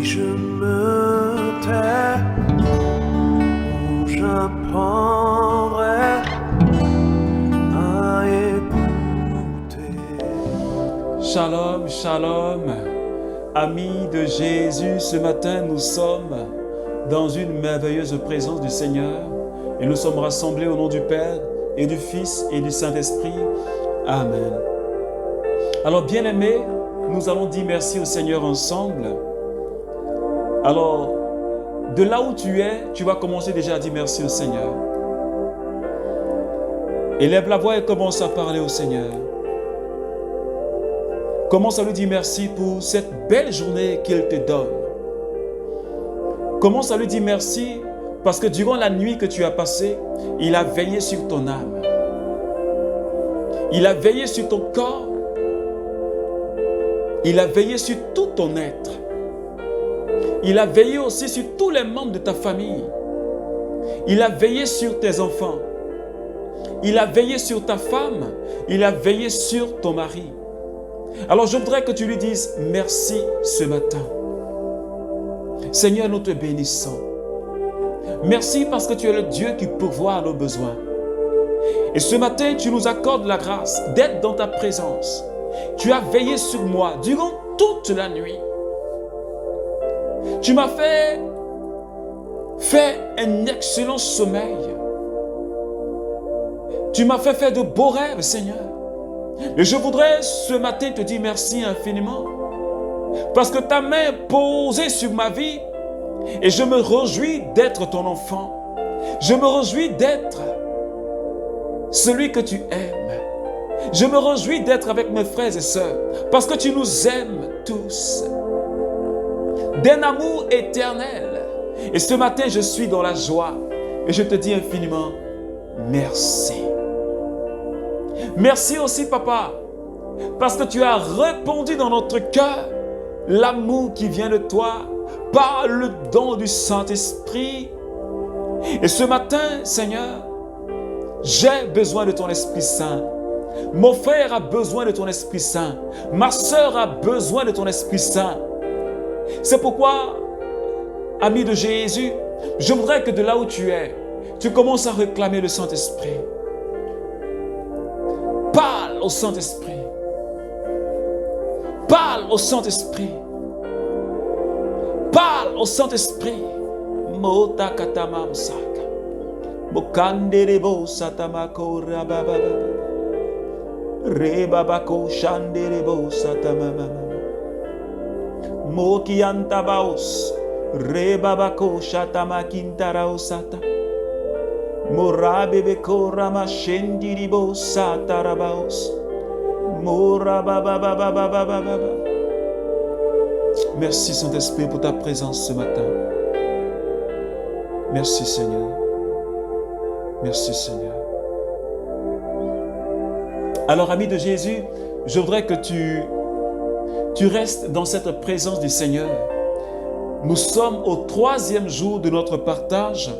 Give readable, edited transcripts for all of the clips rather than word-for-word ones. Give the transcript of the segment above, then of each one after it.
je me tais, ou j'apprendrai à écouter. Shalom, shalom, amis de Jésus, ce matin nous sommes dans une merveilleuse présence du Seigneur et nous sommes rassemblés au nom du Père et du Fils et du Saint-Esprit. Amen. Alors bien-aimés, nous allons dire merci au Seigneur ensemble. Alors, de là où tu es, tu vas commencer déjà à dire merci au Seigneur. Élève la voix et commence à parler au Seigneur. Commence à lui dire merci pour cette belle journée qu'il te donne. Commence à lui dire merci parce que durant la nuit que tu as passée, il a veillé sur ton âme. Il a veillé sur ton corps. Il a veillé sur tout ton être. Il a veillé aussi sur tous les membres de ta famille. Il a veillé sur tes enfants. Il a veillé sur ta femme. Il a veillé sur ton mari. Alors je voudrais que tu lui dises merci ce matin. Seigneur, nous te bénissons. Merci parce que tu es le Dieu qui pourvoit à nos besoins. Et ce matin, tu nous accordes la grâce d'être dans ta présence. Tu as veillé sur moi durant toute la nuit. Tu m'as fait un excellent sommeil. Tu m'as fait faire de beaux rêves, Seigneur. Et je voudrais ce matin te dire merci infiniment. Parce que ta main est posée sur ma vie. Et je me réjouis d'être ton enfant. Je me réjouis d'être celui que tu aimes. Je me réjouis d'être avec mes frères et sœurs. Parce que tu nous aimes tous. D'un amour éternel. Et ce matin, je suis dans la joie. Et je te dis infiniment merci. Merci aussi, Papa, parce que tu as répandu dans notre cœur l'amour qui vient de toi par le don du Saint-Esprit. Et ce matin, Seigneur, j'ai besoin de ton Esprit Saint. Mon frère a besoin de ton Esprit Saint. Ma sœur a besoin de ton Esprit Saint. C'est pourquoi, ami de Jésus, je voudrais que de là où tu es, tu commences à réclamer le Saint-Esprit. Parle au Saint-Esprit. Parle au Saint-Esprit. Parle au Saint-Esprit. Mota katama msaka. Bokanderebo satamako rababa. Rebabako shanderebo satamama. Moki antabaos. Rebabako shatamakintarao sata. Morabebeko ramashendiribo satarabaos. Morabababababababa. Merci Saint-Esprit pour ta présence ce matin. Merci Seigneur. Merci Seigneur. Alors ami de Jésus, je voudrais que tu restes dans cette présence du Seigneur. Nous sommes au 3e jour de notre partage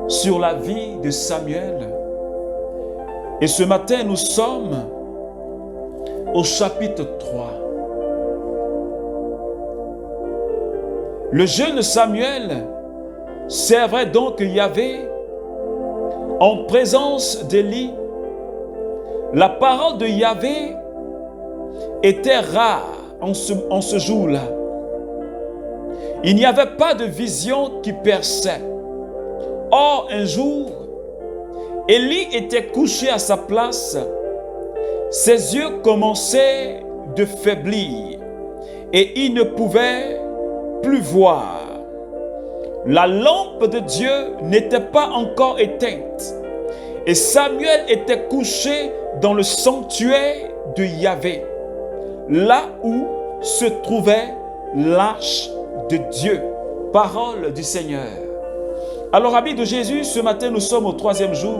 sur la vie de Samuel. Et ce matin, nous sommes au chapitre 3. Le jeune Samuel servait donc Yahvé en présence d'Élie. La parole de Yahvé était rare en ce jour-là. Il n'y avait pas de vision qui perçait. Or, un jour, Élie était couché à sa place. Ses yeux commençaient de faiblir et il ne pouvait plus voir. La lampe de Dieu n'était pas encore éteinte et Samuel était couché dans le sanctuaire de Yahvé, là où se trouvait l'arche de Dieu, parole du Seigneur. Alors, amis de Jésus, ce matin, nous sommes au 3e jour.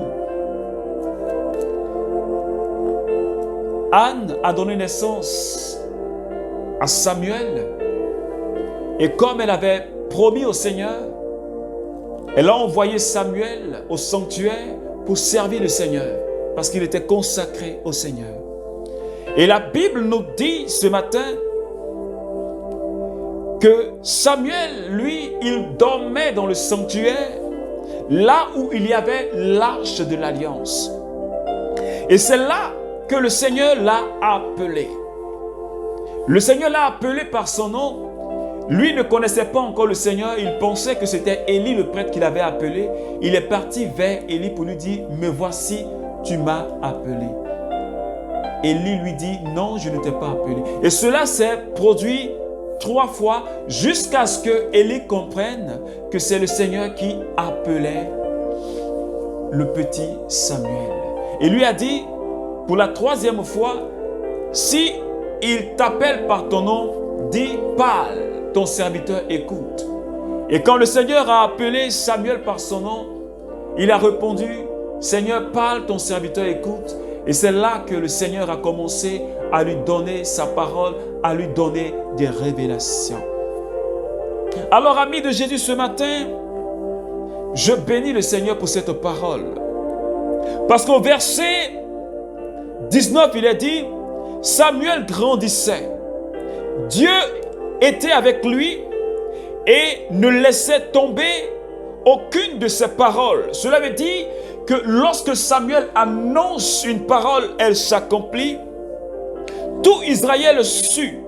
Anne a donné naissance à Samuel. Et comme elle avait promis au Seigneur, elle a envoyé Samuel au sanctuaire pour servir le Seigneur, parce qu'il était consacré au Seigneur. Et la Bible nous dit ce matin que Samuel, lui, il dormait dans le sanctuaire, là où il y avait l'arche de l'alliance. Et c'est là que le Seigneur l'a appelé. Le Seigneur l'a appelé par son nom. Lui ne connaissait pas encore le Seigneur, il pensait que c'était Élie le prêtre qui l'avait appelé. Il est parti vers Élie pour lui dire, me voici, tu m'as appelé. Élie lui dit, non, je ne t'ai pas appelé. Et cela s'est produit 3 fois jusqu'à ce que Élie comprenne que c'est le Seigneur qui appelait le petit Samuel. Il lui a dit, pour la 3e fois, si il t'appelle par ton nom, dis, parle. Ton serviteur écoute. Et quand le Seigneur a appelé Samuel par son nom, il a répondu, Seigneur, parle, ton serviteur écoute. Et c'est là que le Seigneur a commencé à lui donner sa parole, à lui donner des révélations. Alors, amis de Jésus, ce matin, je bénis le Seigneur pour cette parole. Parce qu'au verset 19, il est dit, Samuel grandissait. Dieu était avec lui et ne laissait tomber aucune de ses paroles. Cela veut dire que lorsque Samuel annonce une parole, elle s'accomplit. Tout Israël sut,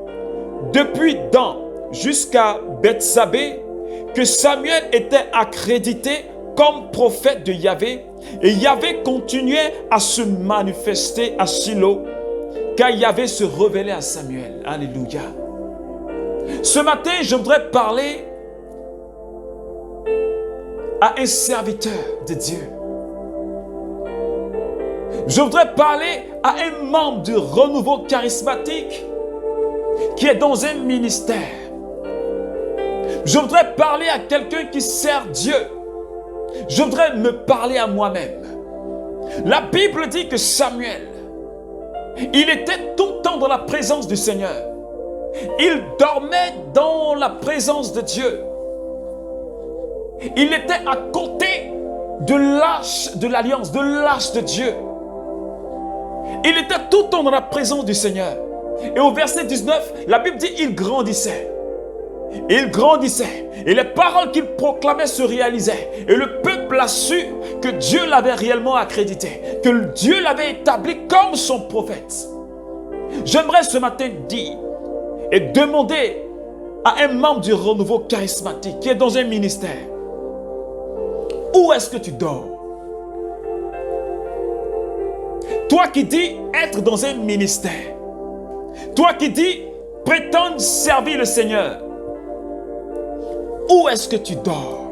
depuis Dan jusqu'à Bethsabée, que Samuel était accrédité comme prophète de Yahvé et Yahvé continuait à se manifester à Shilo car Yahvé se révélait à Samuel. Alléluia. Ce matin, je voudrais parler à un serviteur de Dieu. Je voudrais parler à un membre du renouveau charismatique qui est dans un ministère. Je voudrais parler à quelqu'un qui sert Dieu. Je voudrais me parler à moi-même. La Bible dit que Samuel, il était tout le temps dans la présence du Seigneur. Il dormait dans la présence de Dieu. Il était à côté de l'arche de l'alliance, de l'arche de Dieu. Il était tout le temps dans la présence du Seigneur. Et au verset 19, la Bible dit il grandissait. Il grandissait. Et les paroles qu'il proclamait se réalisaient. Et le peuple a su que Dieu l'avait réellement accrédité. Que Dieu l'avait établi comme son prophète. J'aimerais ce matin dire et demander à un membre du renouveau charismatique qui est dans un ministère, où est-ce que tu dors? Toi qui dis être dans un ministère, toi qui dis prétendre servir le Seigneur, où est-ce que tu dors?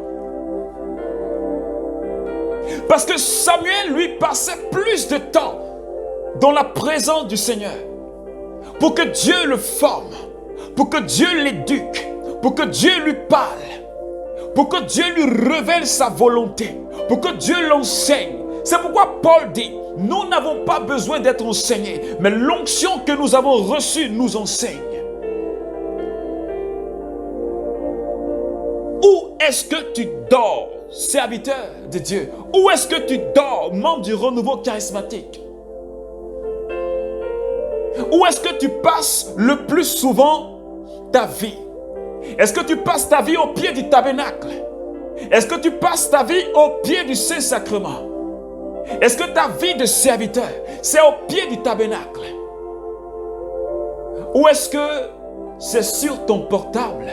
Parce que Samuel, lui, passait plus de temps dans la présence du Seigneur pour que Dieu le forme, pour que Dieu l'éduque, pour que Dieu lui parle, pour que Dieu lui révèle sa volonté, pour que Dieu l'enseigne. C'est pourquoi Paul dit, nous n'avons pas besoin d'être enseignés, mais l'onction que nous avons reçue nous enseigne. Où est-ce que tu dors, serviteur de Dieu? Où est-ce que tu dors, membre du renouveau charismatique? Où est-ce que tu passes le plus souvent ta vie? Est-ce que tu passes ta vie au pied du tabernacle? Est-ce que tu passes ta vie au pied du Saint-Sacrement? Est-ce que ta vie de serviteur, c'est au pied du tabernacle? Ou est-ce que c'est sur ton portable?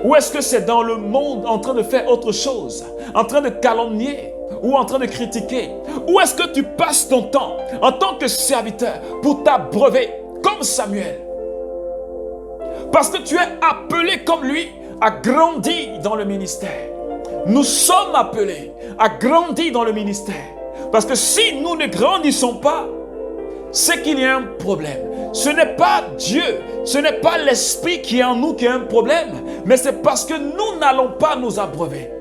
Ou est-ce que c'est dans le monde en train de faire autre chose? En train de calomnier? Ou en train de critiquer? Où est-ce que tu passes ton temps en tant que serviteur pour t'abreuver comme Samuel? Parce que tu es appelé comme lui à grandir dans le ministère. Nous sommes appelés à grandir dans le ministère. Parce que si nous ne grandissons pas, c'est qu'il y a un problème. Ce n'est pas Dieu, ce n'est pas l'esprit qui est en nous qui a un problème, mais c'est parce que nous n'allons pas nous abreuver.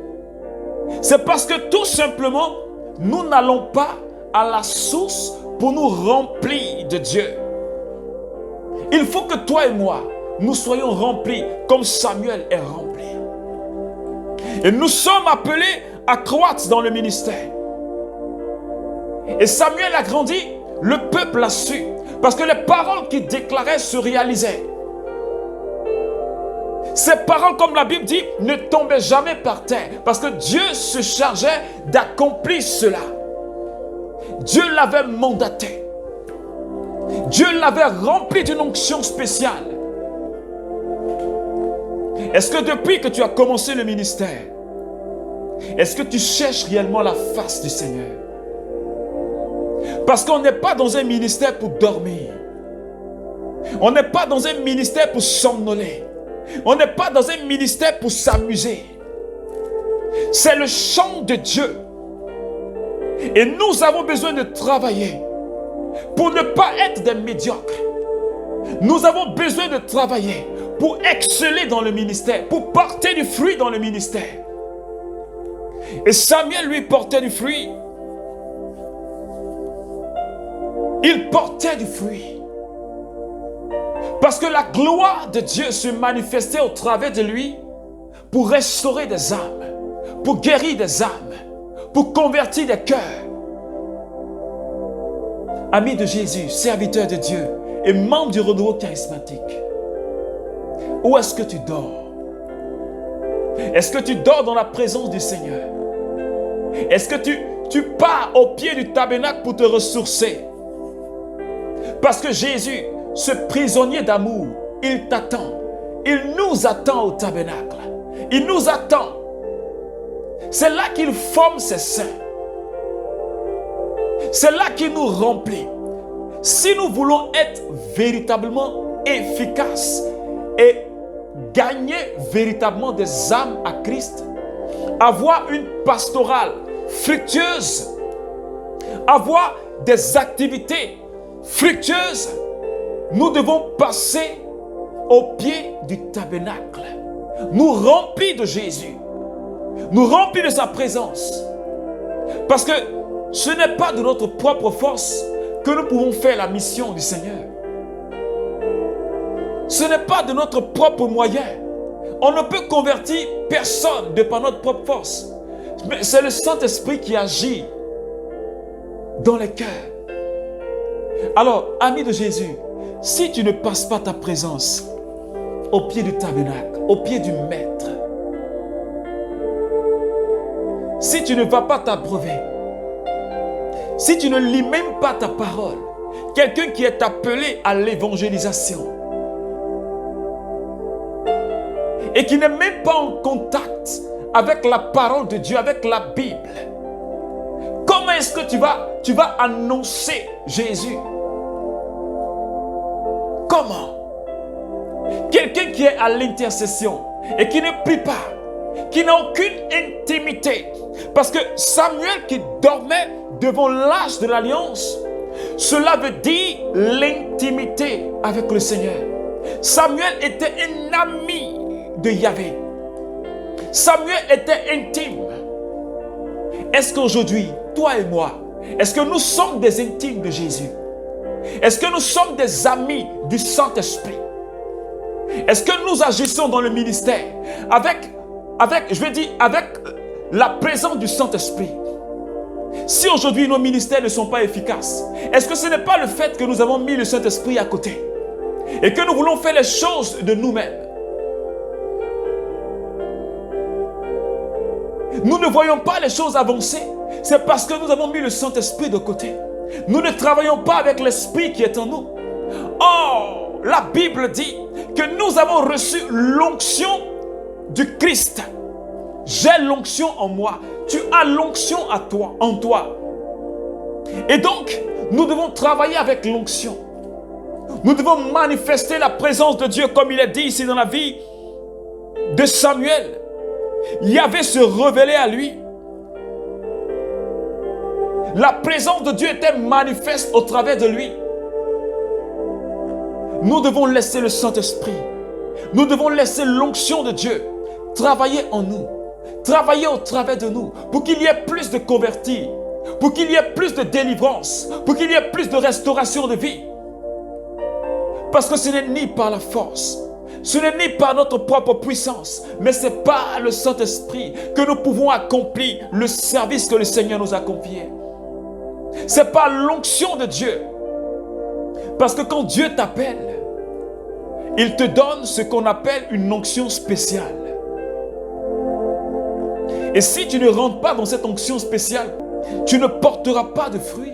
C'est parce que tout simplement, nous n'allons pas à la source pour nous remplir de Dieu. Il faut que toi et moi, nous soyons remplis comme Samuel est rempli. Et nous sommes appelés à croître dans le ministère. Et Samuel a grandi, le peuple a su, parce que les paroles qu'il déclarait se réalisaient. Ces paroles, comme la Bible dit, ne tombaient jamais par terre parce que Dieu se chargeait d'accomplir cela. Dieu l'avait mandaté. Dieu l'avait rempli d'une onction spéciale. Est-ce que depuis que tu as commencé le ministère, est-ce que tu cherches réellement la face du Seigneur? Parce qu'on n'est pas dans un ministère pour dormir. On n'est pas dans un ministère pour somnoler. On n'est pas dans un ministère pour s'amuser. C'est le chant de Dieu. Et nous avons besoin de travailler pour ne pas être des médiocres. Nous avons besoin de travailler pour exceller dans le ministère, pour porter du fruit dans le ministère. Et Samuel, lui, portait du fruit. Il portait du fruit. Parce que la gloire de Dieu se manifestait au travers de lui pour restaurer des âmes, pour guérir des âmes, pour convertir des cœurs. Ami de Jésus, serviteur de Dieu et membre du renouveau charismatique, où est-ce que tu dors? Est-ce que tu dors dans la présence du Seigneur? Est-ce que tu pars au pied du tabernacle pour te ressourcer? Parce que Jésus, ce prisonnier d'amour, il t'attend. Il nous attend au tabernacle. Il nous attend. C'est là qu'il forme ses saints. C'est là qu'il nous remplit. Si nous voulons être véritablement efficaces et gagner véritablement des âmes à Christ, avoir une pastorale fructueuse, avoir des activités fructueuses, nous devons passer au pied du tabernacle, nous remplir de Jésus, nous remplir de sa présence. Parce que ce n'est pas de notre propre force que nous pouvons faire la mission du Seigneur. Ce n'est pas de notre propre moyen. On ne peut convertir personne de par notre propre force. Mais c'est le Saint-Esprit qui agit dans les cœurs. Alors, ami de Jésus, si tu ne passes pas ta présence au pied du tabernacle, au pied du Maître, si tu ne vas pas t'abreuver, si tu ne lis même pas ta parole, quelqu'un qui est appelé à l'évangélisation et qui n'est même pas en contact avec la parole de Dieu, avec la Bible, comment est-ce que tu vas annoncer Jésus? Comment? Quelqu'un qui est à l'intercession et qui ne prie pas, qui n'a aucune intimité. Parce que Samuel qui dormait devant l'arche de l'alliance, cela veut dire l'intimité avec le Seigneur. Samuel était un ami de Yahvé. Samuel était intime. Est-ce qu'aujourd'hui, toi et moi, est-ce que nous sommes des intimes de Jésus? Est-ce que nous sommes des amis du Saint-Esprit? Est-ce que nous agissons dans le ministère avec la présence du Saint-Esprit? Si aujourd'hui nos ministères ne sont pas efficaces, est-ce que ce n'est pas le fait que nous avons mis le Saint-Esprit à côté et que nous voulons faire les choses de nous-mêmes? Nous ne voyons pas les choses avancer. C'est parce que nous avons mis le Saint-Esprit de côté. Nous ne travaillons pas avec l'Esprit qui est en nous. Or, la Bible dit que nous avons reçu l'onction du Christ. J'ai l'onction en moi. Tu as l'onction en toi. Et donc, nous devons travailler avec l'onction. Nous devons manifester la présence de Dieu comme il est dit ici dans la vie de Samuel. Yahvé se révélait à lui. La présence de Dieu était manifeste au travers de lui. Nous devons laisser le Saint-Esprit, nous devons laisser l'onction de Dieu travailler en nous, travailler au travers de nous, pour qu'il y ait plus de convertis, pour qu'il y ait plus de délivrance, pour qu'il y ait plus de restauration de vie. Parce que ce n'est ni par la force, ce n'est ni par notre propre puissance, mais c'est par le Saint-Esprit que nous pouvons accomplir le service que le Seigneur nous a confié. C'est par l'onction de Dieu. Parce que quand Dieu t'appelle, il te donne ce qu'on appelle une onction spéciale. Et si tu ne rentres pas dans cette onction spéciale, tu ne porteras pas de fruits.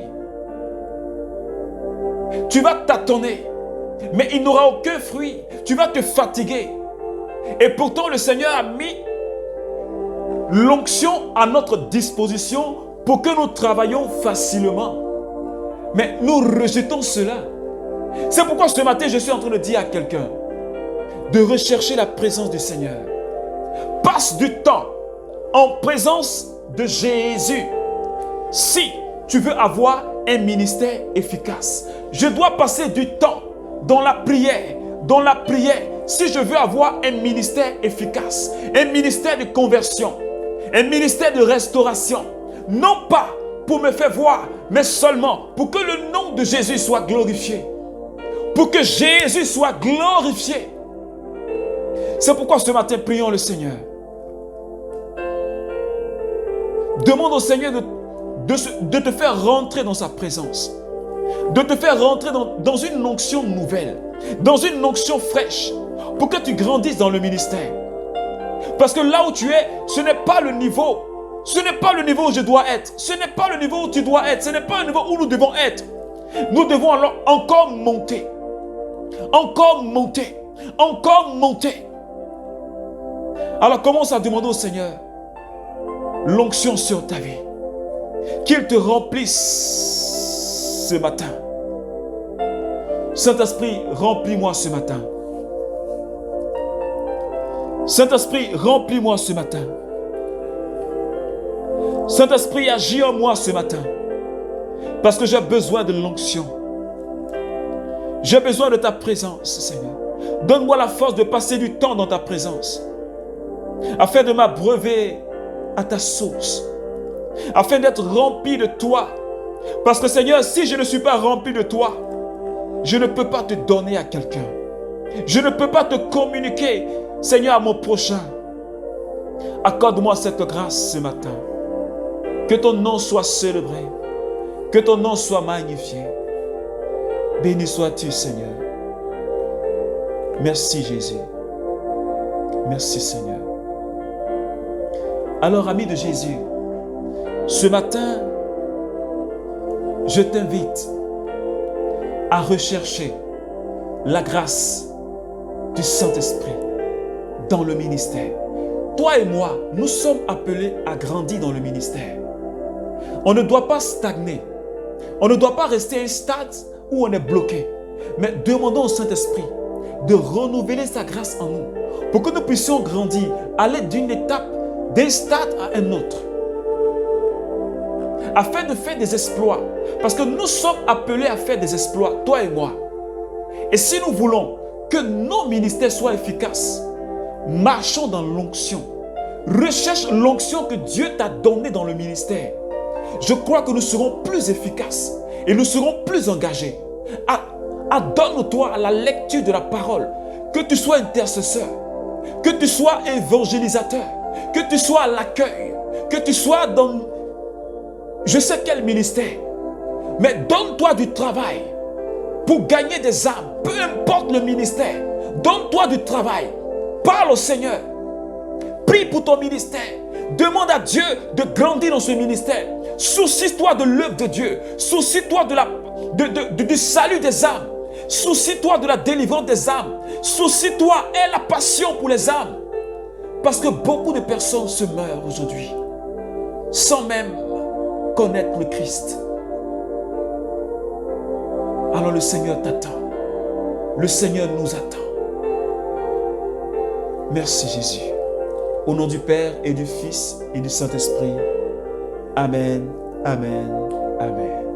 Tu vas tâtonner, mais il n'aura aucun fruit. Tu vas te fatiguer. Et pourtant, le Seigneur a mis l'onction à notre disposition pour que nous travaillions facilement. Mais nous rejetons cela. C'est pourquoi ce matin, je suis en train de dire à quelqu'un de rechercher la présence du Seigneur. Passe du temps en présence de Jésus. Si tu veux avoir un ministère efficace, je dois passer du temps dans la prière. Dans la prière, si je veux avoir un ministère efficace, un ministère de conversion, un ministère de restauration, non pas pour me faire voir, mais seulement pour que le nom de Jésus soit glorifié. Pour que Jésus soit glorifié. C'est pourquoi ce matin, prions le Seigneur. Demande au Seigneur de te faire rentrer dans sa présence. De te faire rentrer dans une onction nouvelle. Dans une onction fraîche. Pour que tu grandisses dans le ministère. Parce que là où tu es, ce n'est pas le niveau. Ce n'est pas le niveau où je dois être. Ce n'est pas le niveau où tu dois être. Ce n'est pas le niveau où nous devons être. Nous devons alors encore monter. Encore monter. Encore monter. Alors commence à demander au Seigneur l'onction sur ta vie. Qu'il te remplisse ce matin. Saint-Esprit, remplis-moi ce matin. Saint-Esprit, remplis-moi ce matin. Saint-Esprit, agis en moi ce matin. Parce que j'ai besoin de l'onction. J'ai besoin de ta présence, Seigneur. Donne-moi la force de passer du temps dans ta présence. Afin de m'abreuver à ta source. Afin d'être rempli de toi. Parce que Seigneur, si je ne suis pas rempli de toi, je ne peux pas te donner à quelqu'un. Je ne peux pas te communiquer, Seigneur, à mon prochain. Accorde-moi cette grâce ce matin. Que ton nom soit célébré. Que ton nom soit magnifié. Béni sois-tu, Seigneur. Merci, Jésus. Merci, Seigneur. Alors, ami de Jésus, ce matin, je t'invite à rechercher la grâce du Saint-Esprit dans le ministère. Toi et moi, nous sommes appelés à grandir dans le ministère. On ne doit pas stagner. On ne doit pas rester à un stade où on est bloqué. Mais demandons au Saint-Esprit de renouveler sa grâce en nous pour que nous puissions grandir, aller d'une étape, d'un stade à un autre. Afin de faire des exploits. Parce que nous sommes appelés à faire des exploits, toi et moi. Et si nous voulons que nos ministères soient efficaces, marchons dans l'onction. Recherche l'onction que Dieu t'a donnée dans le ministère. Je crois que nous serons plus efficaces et nous serons plus engagés. Adonne-toi à la lecture de la parole. Que tu sois intercesseur, que tu sois évangélisateur, que tu sois à l'accueil, que tu sois dans je sais quel ministère. Mais donne-toi du travail pour gagner des âmes, peu importe le ministère. Donne-toi du travail. Parle au Seigneur. Prie pour ton ministère. Demande à Dieu de grandir dans ce ministère. Soucie-toi de l'œuvre de Dieu. Soucie-toi du salut des âmes. Soucie-toi de la délivrance des âmes. Soucie-toi, aie la passion pour les âmes. Parce que beaucoup de personnes se meurent aujourd'hui sans même connaître le Christ. Alors le Seigneur t'attend. Le Seigneur nous attend. Merci Jésus. Au nom du Père et du Fils et du Saint-Esprit. Amen, amen, amen.